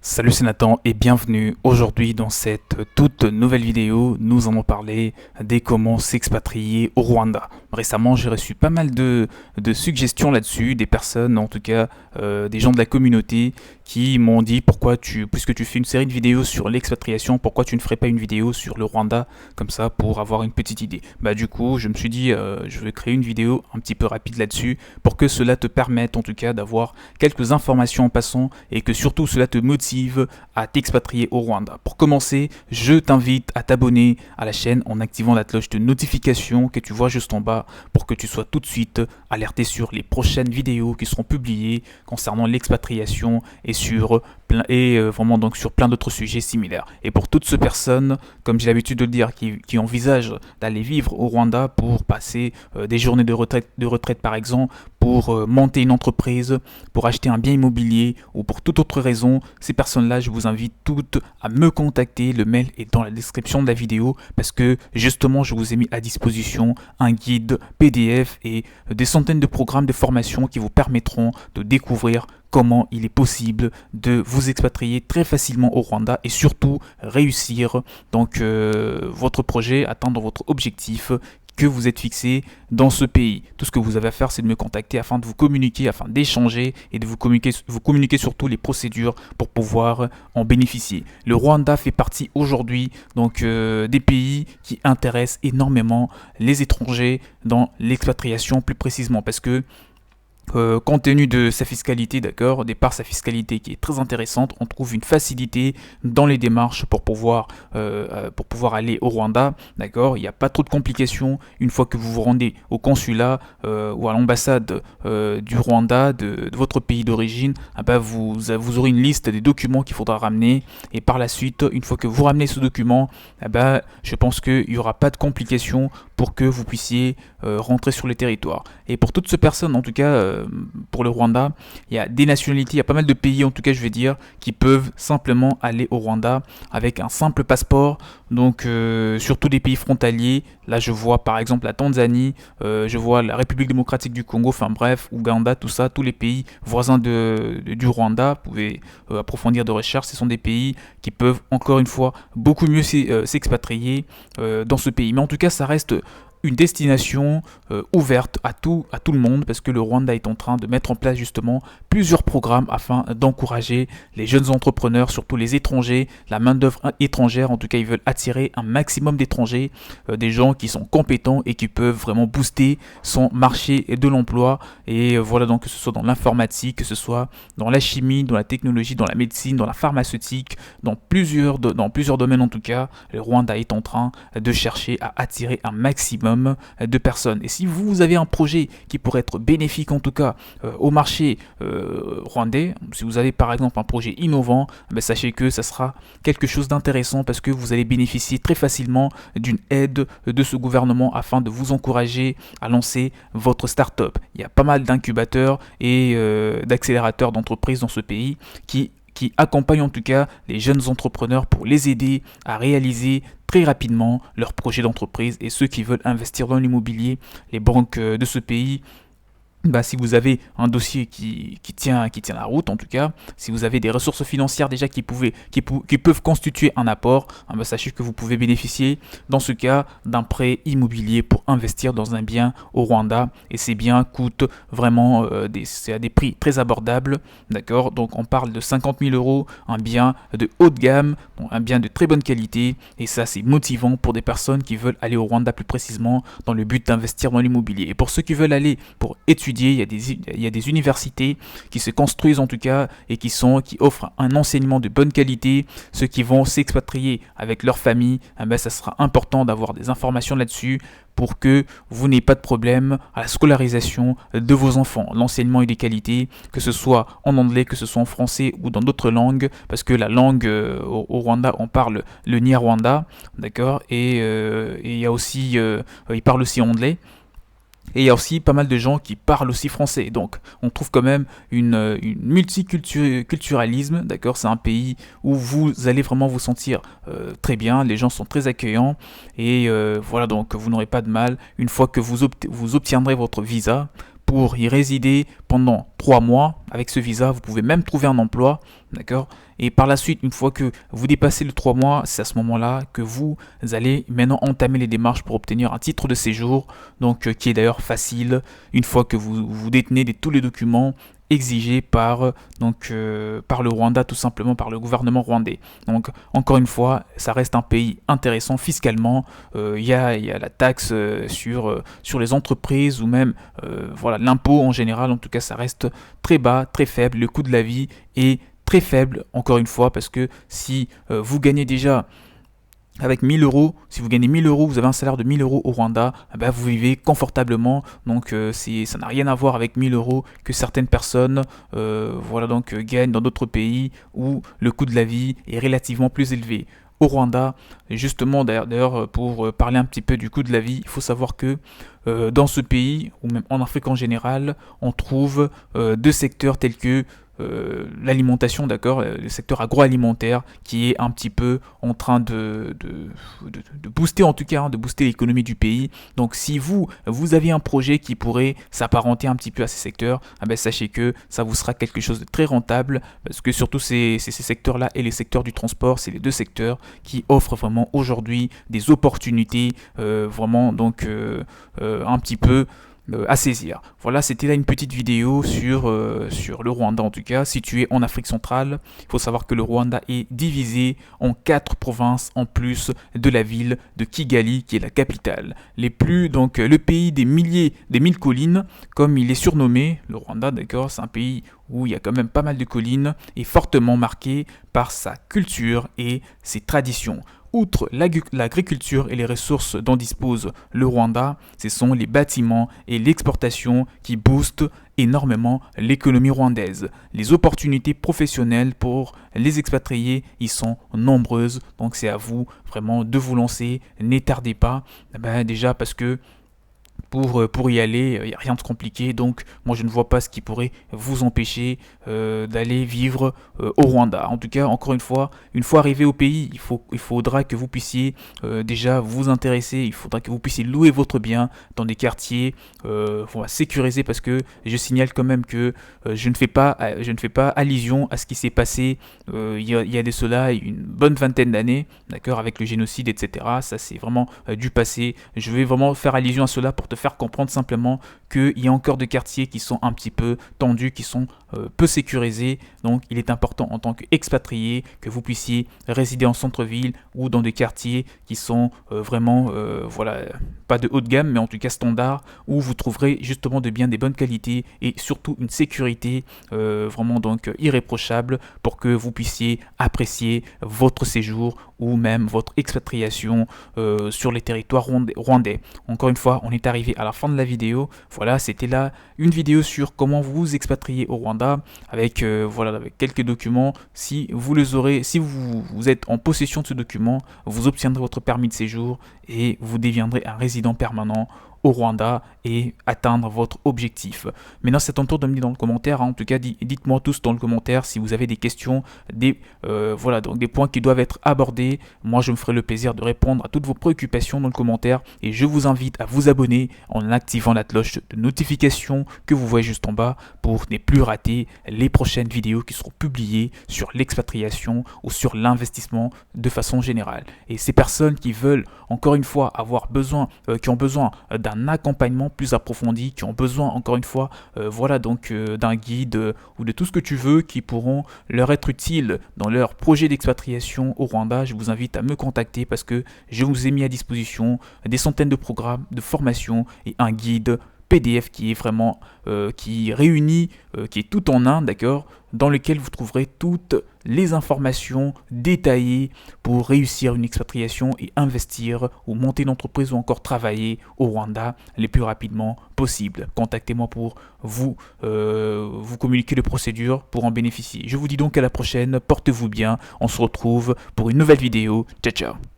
Salut, c'est Nathan et bienvenue. Aujourd'hui dans cette toute nouvelle vidéo, nous allons parler des comment s'expatrier au Rwanda. Récemment, j'ai reçu pas mal de suggestions là-dessus, des personnes, en tout cas des gens de la communauté qui m'ont dit puisque tu fais une série de vidéos sur l'expatriation, pourquoi tu ne ferais pas une vidéo sur le Rwanda, comme ça pour avoir une petite idée. Du coup, je me suis dit, je vais créer une vidéo un petit peu rapide là-dessus pour que cela te permette en tout cas d'avoir quelques informations en passant et que surtout cela te motive à t'expatrier au Rwanda. Pour commencer, je t'invite à t'abonner à la chaîne en activant la cloche de notification que tu vois juste en bas pour que tu sois tout de suite alerté sur les prochaines vidéos qui seront publiées concernant l'expatriation et vraiment donc sur plein d'autres sujets similaires. Et pour toutes ces personnes, comme j'ai l'habitude de le dire, qui envisagent d'aller vivre au Rwanda pour passer des journées de retraite par exemple, pour monter une entreprise, pour acheter un bien immobilier ou pour toute autre raison, ces personnes-là, je vous invite toutes à me contacter. Le mail est dans la description de la vidéo parce que justement, je vous ai mis à disposition un guide PDF et des centaines de programmes de formation qui vous permettront de découvrir comment il est possible de vous expatrier très facilement au Rwanda et surtout réussir donc votre projet, atteindre votre objectif que vous êtes fixé dans ce pays. Tout ce que vous avez à faire, c'est de me contacter afin de vous communiquer, afin d'échanger et de vous communiquer surtout les procédures pour pouvoir en bénéficier. Le Rwanda fait partie aujourd'hui donc des pays qui intéressent énormément les étrangers dans l'expatriation plus précisément parce que compte tenu de sa fiscalité, d'accord, au départ sa fiscalité qui est très intéressante, on trouve une facilité dans les démarches pour pouvoir aller au Rwanda, d'accord, il n'y a pas trop de complications une fois que vous vous rendez au consulat ou à l'ambassade du Rwanda, de votre pays d'origine, vous aurez une liste des documents qu'il faudra ramener et par la suite, une fois que vous ramenez ce document, je pense qu'il n'y aura pas de complications pour que vous puissiez rentrer sur le territoire. Et pour toutes ces personnes, en tout cas pour le Rwanda, il y a des nationalités, il y a pas mal de pays en tout cas je vais dire, qui peuvent simplement aller au Rwanda avec un simple passeport, donc surtout des pays frontaliers. Là je vois par exemple la Tanzanie, je vois la République démocratique du Congo, enfin bref, Ouganda, tout ça, tous les pays voisins du Rwanda, vous pouvez approfondir de recherche, ce sont des pays qui peuvent encore une fois beaucoup mieux s'expatrier dans ce pays. Mais en tout cas ça reste une destination ouverte à tout le monde parce que le Rwanda est en train de mettre en place justement plusieurs programmes afin d'encourager les jeunes entrepreneurs, surtout les étrangers, la main-d'œuvre étrangère. En tout cas, ils veulent attirer un maximum d'étrangers, des gens qui sont compétents et qui peuvent vraiment booster son marché de l'emploi. Et voilà, donc que ce soit dans l'informatique, que ce soit dans la chimie, dans la technologie, dans la médecine, dans la pharmaceutique, dans plusieurs domaines en tout cas, le Rwanda est en train de chercher à attirer un maximum de personnes. Et si vous avez un projet qui pourrait être bénéfique en tout cas au marché rwandais, si vous avez par exemple un projet innovant, sachez que ça sera quelque chose d'intéressant parce que vous allez bénéficier très facilement d'une aide de ce gouvernement afin de vous encourager à lancer votre start-up. Il y a pas mal d'incubateurs et d'accélérateurs d'entreprises dans ce pays qui accompagnent en tout cas les jeunes entrepreneurs pour les aider à réaliser très rapidement leurs projets d'entreprise. Et ceux qui veulent investir dans l'immobilier, les banques de ce pays, si vous avez un dossier qui tient la route, en tout cas, si vous avez des ressources financières déjà qui peuvent constituer un apport, sachez que vous pouvez bénéficier dans ce cas d'un prêt immobilier pour investir dans un bien au Rwanda. Et ces biens coûtent vraiment c'est à des prix très abordables, d'accord. Donc on parle de 50 000 euros, un bien de haut de gamme, donc un bien de très bonne qualité. Et ça c'est motivant pour des personnes qui veulent aller au Rwanda plus précisément dans le but d'investir dans l'immobilier. Et pour ceux qui veulent aller pour étudier, il y a des universités qui se construisent en tout cas et qui offrent un enseignement de bonne qualité. Ceux qui vont s'expatrier avec leur famille, ça sera important d'avoir des informations là-dessus pour que vous n'ayez pas de problème à la scolarisation de vos enfants. L'enseignement est de qualité, que ce soit en anglais, que ce soit en français ou dans d'autres langues, parce que la langue au Rwanda, on parle le Nyarwanda, d'accord, et il y a aussi, ils parlent aussi anglais. Et il y a aussi pas mal de gens qui parlent aussi français. Donc on trouve quand même une multiculturalisme, d'accord. C'est un pays où vous allez vraiment vous sentir très bien, les gens sont très accueillants. Et voilà, donc vous n'aurez pas de mal, une fois que vous obtiendrez votre visa, pour y résider pendant 3 mois. Avec ce visa, vous pouvez même trouver un emploi, d'accord? Et par la suite, une fois que vous dépassez le 3 mois, c'est à ce moment-là que vous allez maintenant entamer les démarches pour obtenir un titre de séjour, donc qui est d'ailleurs facile une fois que vous détenez tous les documents exigés par le Rwanda, tout simplement par le gouvernement rwandais. Donc encore une fois, ça reste un pays intéressant fiscalement. Il y a la taxe sur les entreprises ou même voilà, l'impôt en général. En tout cas, ça reste très bas, très faible. Le coût de la vie est très faible, encore une fois, parce que si vous gagnez déjà avec 1000 euros, si vous gagnez 1000 euros, vous avez un salaire de 1000 euros au Rwanda, ben vous vivez confortablement. Donc ça n'a rien à voir avec 1000 euros que certaines personnes voilà, gagnent dans d'autres pays où le coût de la vie est relativement plus élevé. Au Rwanda, justement d'ailleurs pour parler un petit peu du coût de la vie, il faut savoir que dans ce pays, ou même en Afrique en général, on trouve deux secteurs tels que l'alimentation, d'accord, le secteur agroalimentaire qui est un petit peu en train de booster, en tout cas, de booster l'économie du pays. Donc si vous avez un projet qui pourrait s'apparenter un petit peu à ces secteurs, ben, sachez que ça vous sera quelque chose de très rentable, parce que surtout ces secteurs-là et les secteurs du transport, c'est les deux secteurs qui offrent vraiment aujourd'hui des opportunités vraiment un petit peu à saisir. Voilà, c'était là une petite vidéo sur le Rwanda, en tout cas, situé en Afrique centrale. Il faut savoir que le Rwanda est divisé en 4 provinces en plus de la ville de Kigali, qui est la capitale. Le pays des mille collines, comme il est surnommé, le Rwanda, d'accord, c'est un pays où il y a quand même pas mal de collines, et fortement marqué par sa culture et ses traditions. Outre l'agriculture et les ressources dont dispose le Rwanda, ce sont les bâtiments et l'exportation qui boostent énormément l'économie rwandaise. Les opportunités professionnelles pour les expatriés y sont nombreuses, donc c'est à vous vraiment de vous lancer, n'étardez pas, déjà parce que pour y aller, il n'y a rien de compliqué, donc moi je ne vois pas ce qui pourrait vous empêcher d'aller vivre au Rwanda. En tout cas, encore une fois arrivé au pays, il faudra que vous puissiez déjà vous intéresser, il faudra que vous puissiez louer votre bien dans des quartiers sécurisés, parce que je signale quand même que je ne fais pas allusion à ce qui s'est passé il y a de cela une bonne vingtaine d'années, d'accord, avec le génocide, etc. Ça c'est vraiment du passé. Je vais vraiment faire allusion à cela pour te faire comprendre simplement qu'il y a encore des quartiers qui sont un petit peu tendus, qui sont peu sécurisés. Donc il est important en tant qu'expatrié que vous puissiez résider en centre-ville ou dans des quartiers qui sont vraiment pas de haut de gamme, mais en tout cas standard, où vous trouverez justement des bonnes qualités et surtout une sécurité irréprochable pour que vous puissiez apprécier votre séjour ou même votre expatriation sur les territoires rwandais. Encore une fois, on est arrivé à la fin de la vidéo. Voilà, c'était là une vidéo sur comment vous expatrier au Rwanda avec quelques documents. Si vous êtes en possession de ce document, vous obtiendrez votre permis de séjour et vous deviendrez un résident permanent au Rwanda et atteindre votre objectif. Maintenant, c'est ton tour de me dire dans le commentaire. En tout cas, dites-moi tous dans le commentaire si vous avez des questions, des points qui doivent être abordés. Moi, je me ferai le plaisir de répondre à toutes vos préoccupations dans le commentaire, et je vous invite à vous abonner en activant la cloche de notification que vous voyez juste en bas pour ne plus rater les prochaines vidéos qui seront publiées sur l'expatriation ou sur l'investissement de façon générale. Et ces personnes qui veulent, encore une fois, qui ont besoin d'un accompagnement plus approfondi, qui ont besoin encore une fois d'un guide ou de tout ce que tu veux qui pourront leur être utile dans leur projet d'expatriation au Rwanda, je vous invite à me contacter parce que je vous ai mis à disposition des centaines de programmes de formation et un guide PDF qui est vraiment qui est tout en un, d'accord, dans lequel vous trouverez toutes les informations détaillées pour réussir une expatriation et investir ou monter une entreprise ou encore travailler au Rwanda le plus rapidement possible. Contactez-moi pour vous communiquer les procédures pour en bénéficier. Je vous dis donc à la prochaine, portez-vous bien, on se retrouve pour une nouvelle vidéo. Ciao ciao.